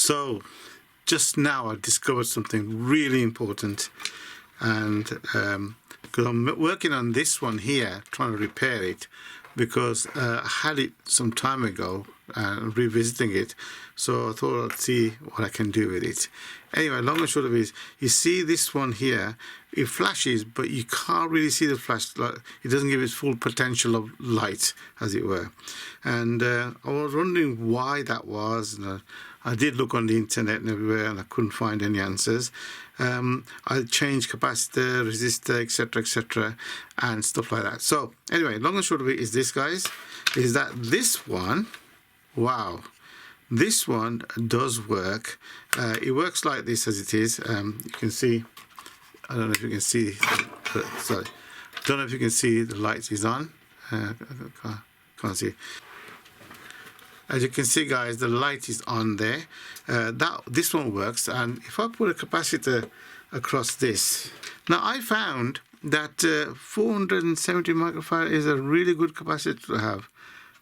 So just now I discovered something really important, and because I'm working on this one here, trying to repair it, because I had it some time ago and revisiting it, so I thought I'd see what I can do with it. Anyway, long and short of it is, you see this one here, it flashes, but you can't really see the flash. It doesn't give its full potential of light, as it were. And I was wondering why that was, and I did look on the internet and everywhere, and I couldn't find any answers. I changed capacitor, resistor, etc., and stuff like that. So anyway, long and short of it is this, guys, is that this one, wow, this one does work. It works like this as it is. You can see, I don't know if you can see, sorry, don't know if you can see the light is on. Can't see. As you can see, guys, the light is on there. This one works, and if I put a capacitor across this, now I found that 470 microfarad is a really good capacitor to have.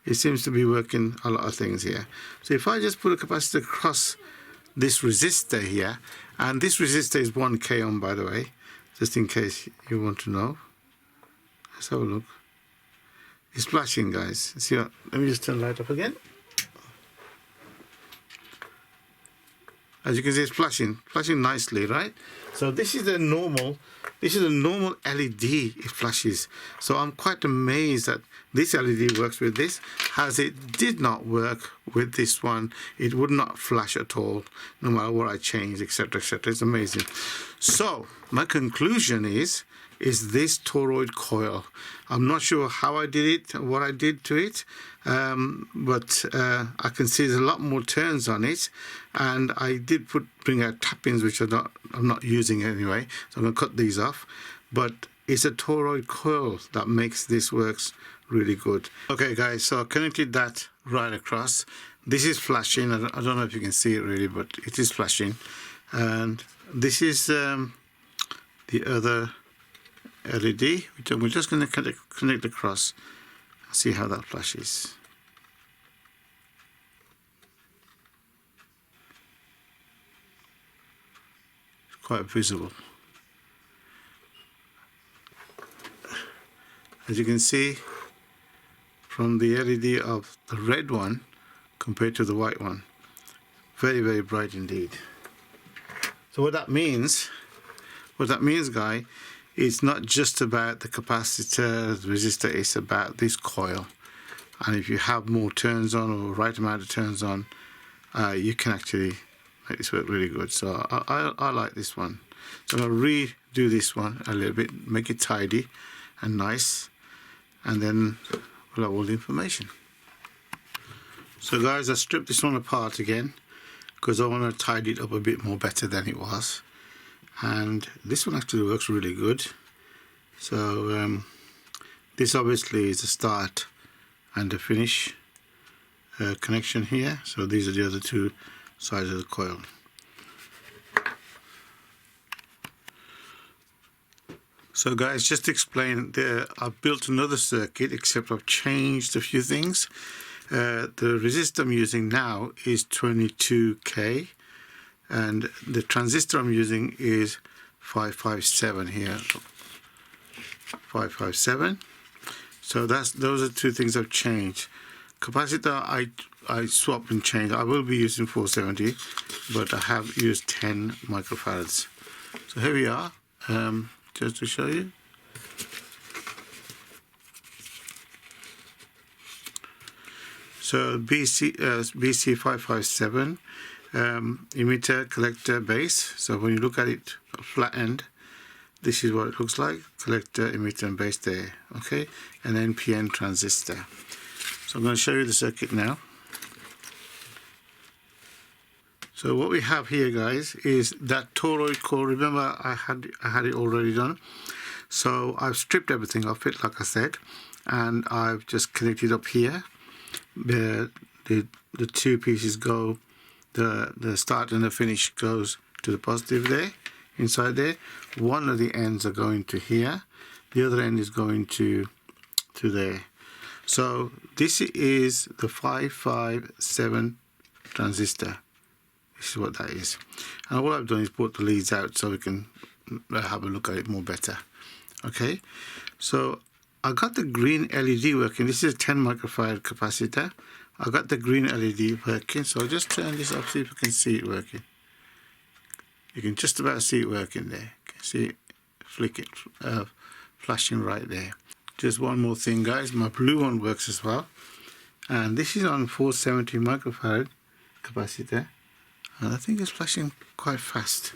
It seems to be working a lot of things here. So if I just put a capacitor across this resistor here, and this resistor is 1K ohm, by the way, just in case you want to know. Let's have a look. It's flashing, guys. See, let me just turn the light up again. As you can see, it's flashing nicely, right? So this is a normal LED. It flashes. So I'm quite amazed that this LED works with this. As it did not work with this one, it would not flash at all, no matter what I changed, etc., etc. It's amazing. So my conclusion is this toroid coil. I'm not sure how I did it, what I did to it, but I can see there's a lot more turns on it, and I did bring out tap-ins, which I'm not using anyway, so I'm going to cut these off. But it's a toroid coil that makes this works really good. Okay, guys, so I connected that right across. This is flashing. I don't know if you can see it really, but it is flashing. And this is the other LED, which we're just going to connect across and see how that flashes. It's quite visible. As you can see from the LED of the red one compared to the white one, very, very bright indeed. So what that means, guys, it's not just about the capacitor, the resistor, it's about this coil. And if you have more turns on, or right amount of turns on, you can actually make this work really good. So I like this one. So I'm going to redo this one a little bit, make it tidy and nice, and then we'll have all the information. So guys, I stripped this one apart again because I want to tidy it up a bit more better than it was. And this one actually works really good. So this obviously is the start and the finish connection here. So these are the other two sides of the coil. So guys, just to explain, I've built another circuit, except I've changed a few things. The resistor I'm using now is 22K. And the transistor I'm using is 557 here, 557. So those are two things I've changed. Capacitor I swapped and changed. I will be using 470, but I have used 10 microfarads. So here we are, just to show you. So BC 557. Emitter, collector, base. So when you look at it flat end, this is what it looks like: collector, emitter, and base there. Okay, and NPN transistor. So I'm going to show you the circuit now. So what we have here, guys, is that toroid coil. Remember, I had it already done. So I've stripped everything off it, like I said, and I've just connected up here. The two pieces go. The start and the finish goes to the positive there, inside there. One of the ends are going to here. The other end is going to there. So this is the 557 transistor. This is what that is. And all I've done is brought the leads out so we can have a look at it more better. Okay, so I got the green LED working. This is a 10 microfarad capacitor. I got the green LED working, so I'll just turn this up, see if you can see it working. You can just about see it working there. You can see it flicking, flashing right there. Just one more thing, guys, my blue one works as well, and this is on 470 microfarad capacitor, and I think it's flashing quite fast.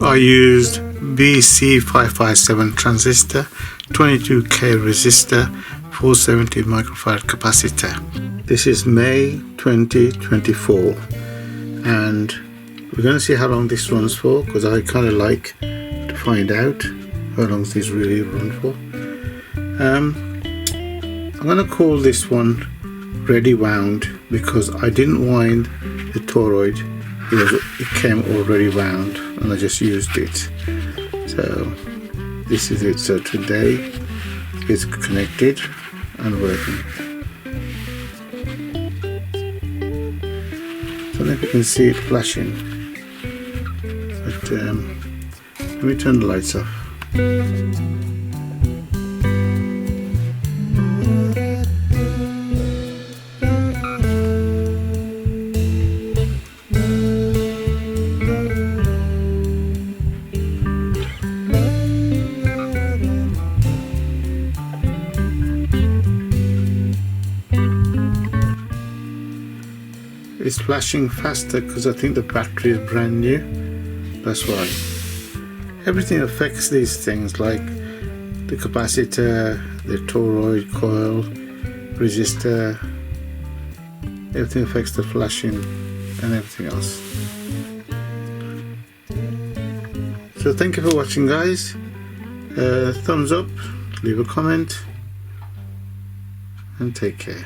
I used BC557 transistor, 22K resistor, 470 microfarad capacitor. This is May 2024, and we're going to see how long this runs for, because I kind of like to find out how long these really run for. I'm going to call this one ready wound because I didn't wind the toroid. It came already wound and I just used it. So this is it. So today it's connected and working. know if you can see it flashing, but let me turn the lights off. It's flashing faster because I think the battery is brand new. That's why. Everything affects these things, like the capacitor, the toroid, coil, resistor. Everything affects the flashing and everything else. So thank you for watching, guys. Thumbs up, leave a comment, and take care.